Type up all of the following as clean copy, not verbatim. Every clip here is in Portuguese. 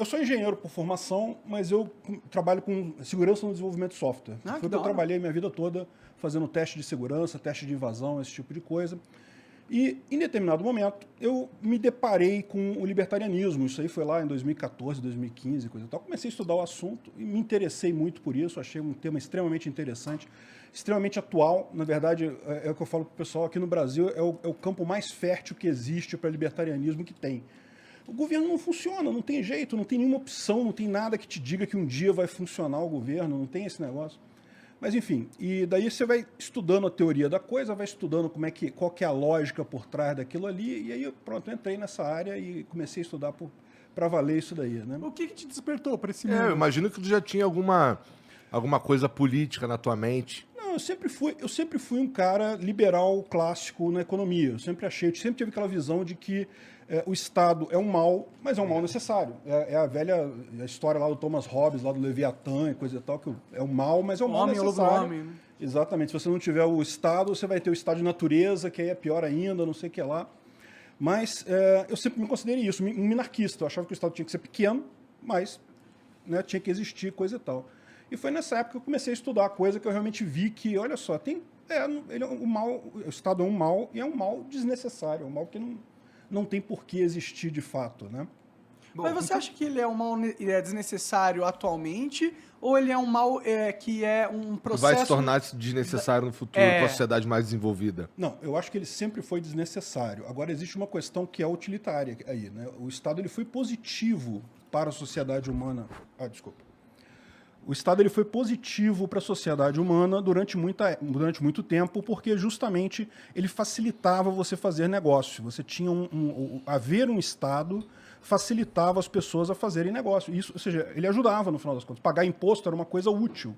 Eu sou engenheiro por formação, mas eu trabalho com segurança no desenvolvimento de software. Ah, Foi o que eu trabalhei minha vida toda fazendo teste de segurança, teste de invasão, esse tipo de coisa. E, em determinado momento, eu me deparei com o libertarianismo. Isso aí foi lá em 2014, 2015, coisa e tal. Comecei a estudar o assunto e me interessei muito por isso. Achei um tema extremamente interessante, extremamente atual. Na verdade, é o que eu falo para o pessoal, aqui no Brasil é o campo mais fértil que existe para libertarianismo que tem. O governo não funciona, não tem jeito, não tem nenhuma opção, não tem nada que te diga que um dia vai funcionar o governo, não tem esse negócio. Mas enfim, e daí você vai estudando a teoria da coisa, vai estudando qual que é a lógica por trás daquilo ali, e aí pronto, eu entrei nessa área e comecei a estudar para valer isso daí, né? O que te despertou para esse mundo? Eu imagino que tu já tinha alguma coisa política na tua mente. Não, eu sempre fui um cara liberal clássico na economia. Eu sempre tive aquela visão de que o Estado é um mal, mas é um mal necessário. É a velha história lá do Thomas Hobbes, lá do Leviatã e coisa e tal, que é um mal, mas é um mal necessário. Homem, né? Exatamente. Se você não tiver o Estado, você vai ter o Estado de natureza, que aí é pior ainda, não sei o que lá. Mas eu sempre me considerei isso, um minarquista. Eu achava que o Estado tinha que ser pequeno, mas né, tinha que existir, coisa e tal. E foi nessa época que eu comecei a estudar a coisa que eu realmente vi que, olha só, o Estado é um mal e é um mal desnecessário, é um mal que não tem por que existir de fato, né? Mas você acha que ele é um mal desnecessário atualmente ou ele é um mal que é um processo... Vai se tornar desnecessário no futuro para a sociedade mais desenvolvida? Não, eu acho que ele sempre foi desnecessário. Agora existe uma questão que é utilitária aí, né? O Estado ele foi positivo para a sociedade humana. O Estado ele foi positivo para a sociedade humana durante muito tempo, porque justamente ele facilitava você fazer negócio. Você tinha haver um Estado facilitava as pessoas a fazerem negócio. Isso, ou seja, ele ajudava no final das contas. Pagar imposto era uma coisa útil.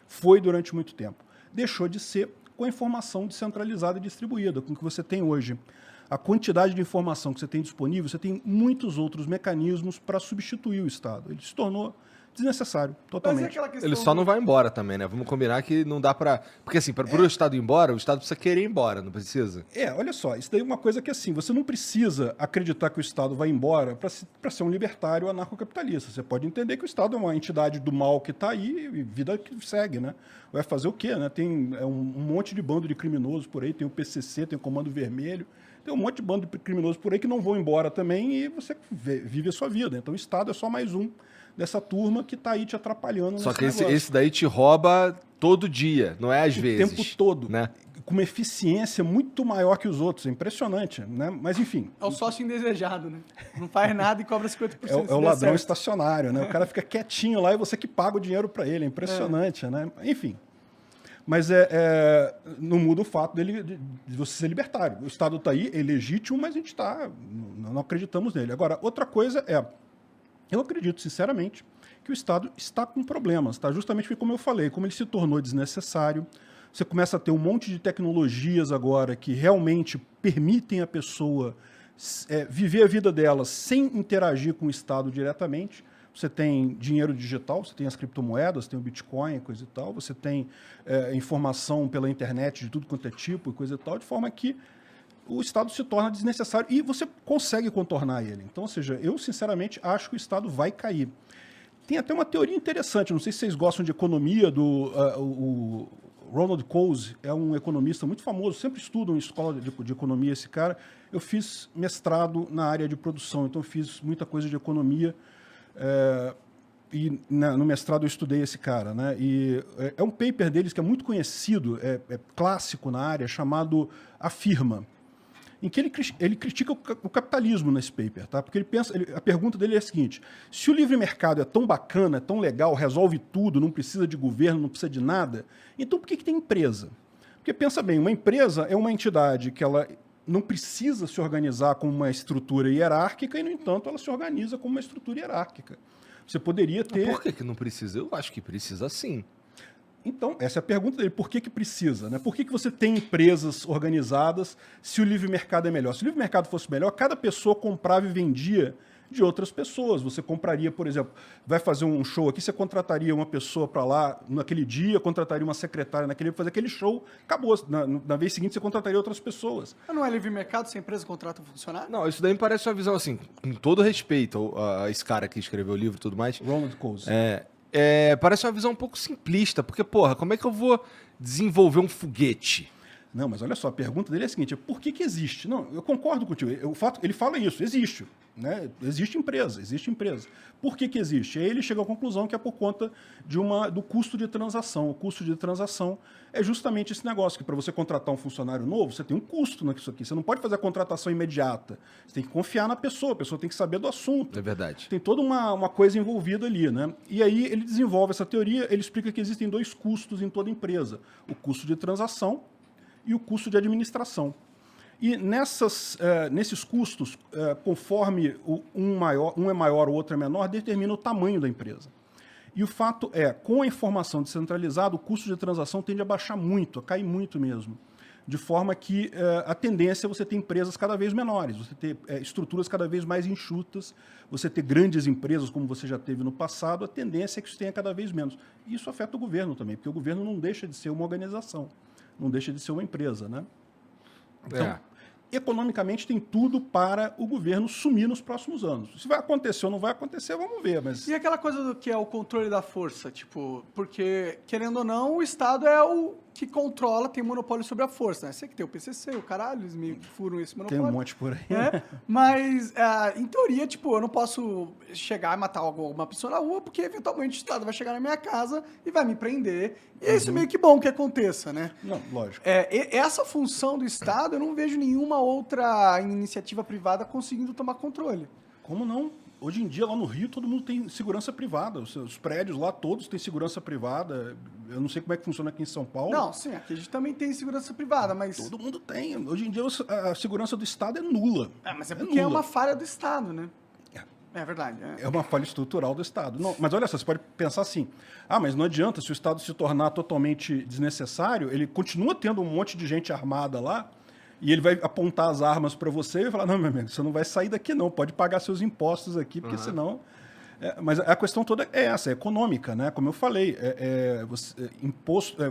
Foi durante muito tempo. Deixou de ser com a informação descentralizada e distribuída, com o que você tem hoje. A quantidade de informação que você tem disponível, você tem muitos outros mecanismos para substituir o Estado. Ele se tornou desnecessário, totalmente. Mas é aquela questão Ele só não vai embora também, né? Vamos combinar que não dá pra... Porque assim, para o Estado ir embora, o Estado precisa querer ir embora, não precisa? Olha só, isso daí é uma coisa que assim, você não precisa acreditar que o Estado vai embora para ser um libertário anarcocapitalista. Você pode entender que o Estado é uma entidade do mal que está aí e vida que segue, né? Vai fazer o quê, né? Tem um monte de bando de criminosos por aí, tem o PCC, tem o Comando Vermelho, tem um monte de bando de criminosos por aí que não vão embora também e você vive a sua vida. Então o Estado é só mais um dessa turma que está aí te atrapalhando. Só que negócio. esse daí te rouba todo dia, não é às vezes. O tempo todo, né? Com uma eficiência muito maior que os outros. É impressionante, né? Mas enfim. É o sócio indesejado, né? Não faz nada e cobra 50%. É o ladrão estacionário, né? O cara fica quietinho lá e você que paga o dinheiro para ele. É impressionante, né? Enfim. Mas não muda o fato de você ser libertário. O Estado está aí, é legítimo, mas a gente não acreditamos nele. Agora, outra coisa eu acredito, sinceramente, que o Estado está com problemas, tá? Justamente como eu falei, como ele se tornou desnecessário, você começa a ter um monte de tecnologias agora que realmente permitem a pessoa viver a vida dela sem interagir com o Estado diretamente. Você tem dinheiro digital, você tem as criptomoedas, tem o Bitcoin, coisa e tal, você tem informação pela internet de tudo quanto é tipo e coisa e tal, de forma que o Estado se torna desnecessário e você consegue contornar ele. Então, ou seja, eu sinceramente acho que o Estado vai cair. Tem até uma teoria interessante, não sei se vocês gostam de economia, o Ronald Coase é um economista muito famoso, sempre estudo em escola de economia esse cara. Eu fiz mestrado na área de produção, então eu fiz muita coisa de economia e no mestrado eu estudei esse cara, né? E é um paper deles que é muito conhecido, é clássico na área, chamado A Firma, em que ele critica o capitalismo nesse paper, tá? Porque a pergunta dele é a seguinte: se o livre mercado é tão bacana, é tão legal, resolve tudo, não precisa de governo, não precisa de nada, então por que tem empresa? Porque pensa bem, uma empresa é uma entidade que ela não precisa se organizar como uma estrutura hierárquica e, no entanto, ela se organiza como uma estrutura hierárquica. Você poderia ter... Por que não precisa? Eu acho que precisa sim. Então, essa é a pergunta dele. Por que precisa? Né? Por que você tem empresas organizadas se o livre mercado é melhor? Se o livre mercado fosse melhor, cada pessoa comprava e vendia de outras pessoas. Você compraria, por exemplo, vai fazer um show aqui, você contrataria uma pessoa para lá naquele dia, contrataria uma secretária naquele dia para fazer aquele show, acabou. Na vez seguinte, você contrataria outras pessoas. Mas não é livre mercado se a empresa contrata um funcionário? Não, isso daí me parece uma visão assim, com todo respeito a esse cara que escreveu o livro e tudo mais. Ronald Coase. Parece uma visão um pouco simplista, porque, porra, como é que eu vou desenvolver um foguete? Não, mas olha só, a pergunta dele é a seguinte, por que existe? Não, eu concordo contigo, ele fala isso, existe, né? Existe empresa. Por que existe? Aí ele chega à conclusão que é por conta do custo de transação. O custo de transação é justamente esse negócio, que para você contratar um funcionário novo, você tem um custo nisso aqui. Você não pode fazer a contratação imediata. Você tem que confiar na pessoa, a pessoa tem que saber do assunto. É verdade. Tem toda uma coisa envolvida ali, né? E aí ele desenvolve essa teoria, ele explica que existem 2 custos em toda empresa. O custo de transação e o custo de administração. E nesses custos, conforme um é maior, o outro é menor, determina o tamanho da empresa. E o fato é, com a informação descentralizada, o custo de transação tende a baixar muito, a cair muito mesmo. De forma que a tendência é você ter empresas cada vez menores, você ter estruturas cada vez mais enxutas, você ter grandes empresas, como você já teve no passado, a tendência é que isso tenha cada vez menos. E isso afeta o governo também, porque o governo não deixa de ser uma organização, não deixa de ser uma empresa, né? Então, economicamente tem tudo para o governo sumir nos próximos anos. Se vai acontecer ou não vai acontecer, vamos ver. Mas... E aquela coisa do que é o controle da força, tipo, porque, querendo ou não, o Estado é o que controla, tem monopólio sobre a força, né? Sei que tem o PCC, o caralho, eles meio que furam esse monopólio. Tem um monte por aí. Mas, em teoria, tipo, eu não posso chegar e matar alguma pessoa na rua, porque eventualmente o Estado vai chegar na minha casa e vai me prender. E é isso meio que bom que aconteça, né? Não, lógico. Essa função do Estado, eu não vejo nenhuma outra iniciativa privada conseguindo tomar controle. Como não? Hoje em dia, lá no Rio, todo mundo tem segurança privada. Os prédios lá, todos têm segurança privada. Eu não sei como é que funciona aqui em São Paulo. Não, sim, aqui a gente também tem segurança privada, mas... Todo mundo tem. Hoje em dia, a segurança do Estado é nula. mas é porque é uma falha do Estado, né? É verdade. É uma falha estrutural do Estado. Não, mas olha só, você pode pensar assim, mas não adianta, se o Estado se tornar totalmente desnecessário, ele continua tendo um monte de gente armada lá, e ele vai apontar as armas para você e vai falar, não, meu amigo, você não vai sair daqui não, pode pagar seus impostos aqui, porque senão... mas a questão toda é essa, é econômica, né? Como eu falei,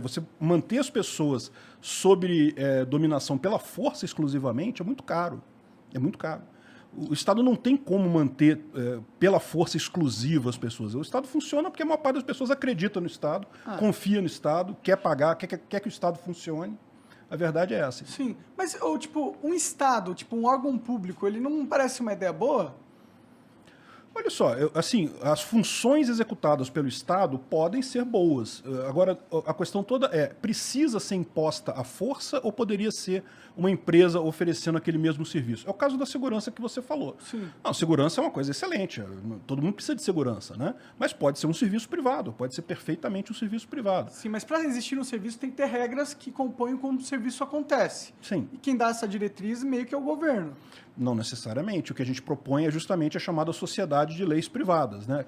você manter as pessoas sob dominação pela força exclusivamente é muito caro. É muito caro. O Estado não tem como manter pela força exclusiva as pessoas. O Estado funciona porque a maior parte das pessoas acredita no Estado, confia no Estado, quer pagar, quer que o Estado funcione. A verdade é essa. Sim, mas tipo, um Estado, tipo um órgão público, ele não parece uma ideia boa? Olha só, assim, as funções executadas pelo Estado podem ser boas. Agora, a questão toda precisa ser imposta à força ou poderia ser uma empresa oferecendo aquele mesmo serviço? É o caso da segurança que você falou. Sim. Não, segurança é uma coisa excelente, todo mundo precisa de segurança, né? Mas pode ser um serviço privado, pode ser perfeitamente um serviço privado. Sim, mas para existir um serviço tem que ter regras que compõem como o serviço acontece. Sim. E quem dá essa diretriz meio que é o governo. Não necessariamente. O que a gente propõe é justamente a chamada sociedade de leis privadas, né?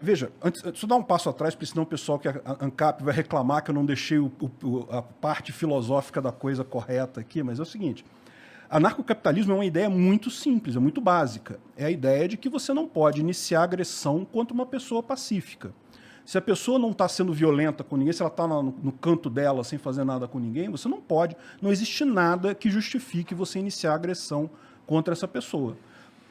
Veja, deixa eu dar um passo atrás, porque senão o pessoal que a ANCAP vai reclamar que eu não deixei a parte filosófica da coisa correta aqui, mas é o seguinte, anarcocapitalismo é uma ideia muito simples, é muito básica. É a ideia de que você não pode iniciar agressão contra uma pessoa pacífica. Se a pessoa não está sendo violenta com ninguém, se ela está no canto dela sem fazer nada com ninguém, você não pode, não existe nada que justifique você iniciar agressão contra essa pessoa.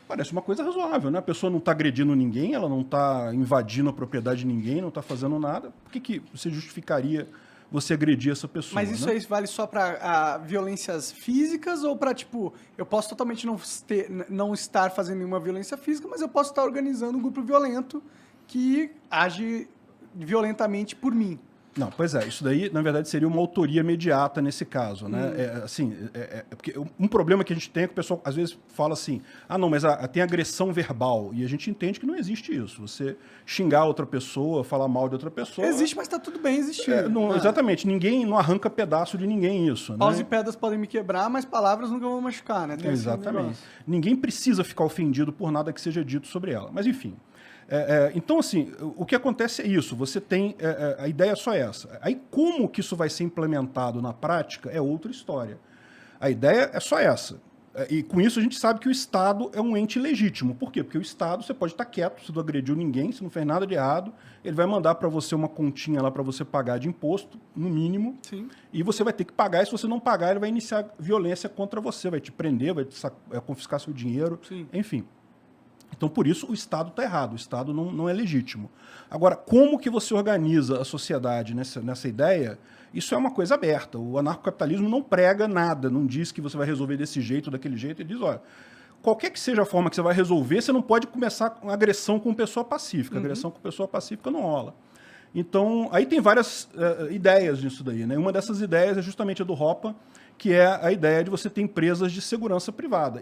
Parece uma coisa razoável, né? A pessoa não está agredindo ninguém, ela não está invadindo a propriedade de ninguém, não está fazendo nada. Por que você justificaria você agredir essa pessoa? Mas isso aí vale só para violências físicas ou para, tipo, eu posso totalmente não estar fazendo nenhuma violência física, mas eu posso estar organizando um grupo violento que age violentamente por mim? Não, pois é, isso daí, na verdade, seria uma autoria imediata nesse caso, né? Porque um problema que a gente tem é que o pessoal, às vezes, fala assim, não, mas tem agressão verbal, e a gente entende que não existe isso. Você xingar outra pessoa, falar mal de outra pessoa... Existe, mas está tudo bem existir. Exatamente, ninguém não arranca pedaço de ninguém isso, né? Paus e pedras podem me quebrar, mas palavras nunca vão machucar, né? Exatamente. Ninguém precisa ficar ofendido por nada que seja dito sobre ela, mas enfim... Então, assim, o que acontece é isso, você tem, a ideia é só essa. Aí, como que isso vai ser implementado na prática é outra história. A ideia é só essa. E com isso a gente sabe que o Estado é um ente legítimo. Por quê? Porque o Estado, você pode estar quieto, você não agrediu ninguém, você não fez nada de errado, ele vai mandar para você uma continha lá para você pagar de imposto, no mínimo, Sim. e você vai ter que pagar, e se você não pagar, ele vai iniciar violência contra você, vai te prender, vai confiscar seu dinheiro, Sim. enfim. Então, por isso, o Estado está errado, o Estado não é legítimo. Agora, como que você organiza a sociedade nessa ideia? Isso é uma coisa aberta. O anarcocapitalismo não prega nada, não diz que você vai resolver desse jeito ou daquele jeito. Ele diz, olha, qualquer que seja a forma que você vai resolver, você não pode começar com agressão com pessoa pacífica. Agressão com pessoa pacífica não rola. Então, aí tem várias ideias nisso daí, né? Uma dessas ideias é justamente a do Hoppe, que é a ideia de você ter empresas de segurança privada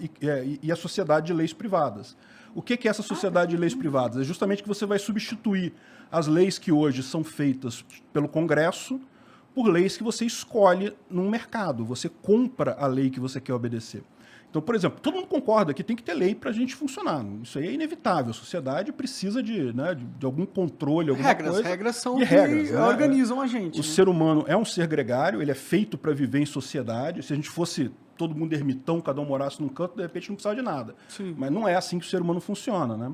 e a sociedade de leis privadas. O que é essa sociedade de leis privadas? É justamente que você vai substituir as leis que hoje são feitas pelo Congresso por leis que você escolhe num mercado. Você compra a lei que você quer obedecer. Então, por exemplo, todo mundo concorda que tem que ter lei para a gente funcionar. Isso aí é inevitável. A sociedade precisa de algum controle, alguma coisa. Regras são e o que regras, né? organizam a gente. O ser humano é um ser gregário, ele é feito para viver em sociedade. Se a gente fosse todo mundo ermitão, cada um morasse num canto, de repente não precisava de nada. Sim. Mas não é assim que o ser humano funciona, né?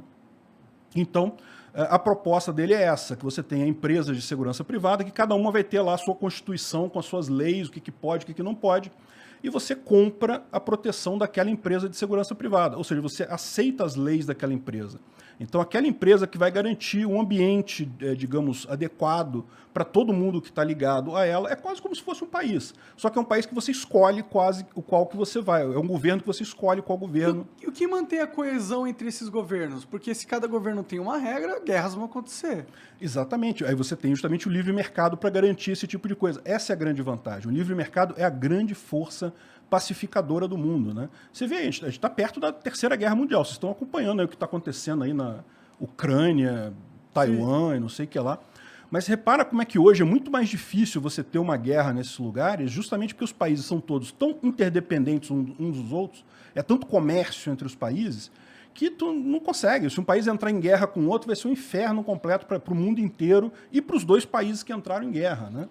Então, a proposta dele é essa, que você tenha empresas de segurança privada, que cada uma vai ter lá a sua constituição, com as suas leis, o que pode, o que não pode, e você compra a proteção daquela empresa de segurança privada, ou seja, você aceita as leis daquela empresa. Então, aquela empresa que vai garantir um ambiente, digamos, adequado para todo mundo que está ligado a ela, é quase como se fosse um país. Só que é um país que você escolhe quase o qual que você vai. É um governo que você escolhe qual governo. E o que mantém a coesão entre esses governos? Porque se cada governo tem uma regra, guerras vão acontecer. Exatamente. Aí você tem justamente o livre mercado para garantir esse tipo de coisa. Essa é a grande vantagem. O livre mercado é a grande força pacificadora do mundo, né? Você vê, a gente está perto da Terceira Guerra Mundial. Vocês estão acompanhando aí o que está acontecendo aí na Ucrânia, Taiwan e não sei o que lá. Mas repara como é que hoje é muito mais difícil você ter uma guerra nesses lugares, justamente porque os países são todos tão interdependentes uns dos outros, é tanto comércio entre os países, que tu não consegue. Se um país entrar em guerra com o outro, vai ser um inferno completo para o mundo inteiro e para os dois países que entraram em guerra, né?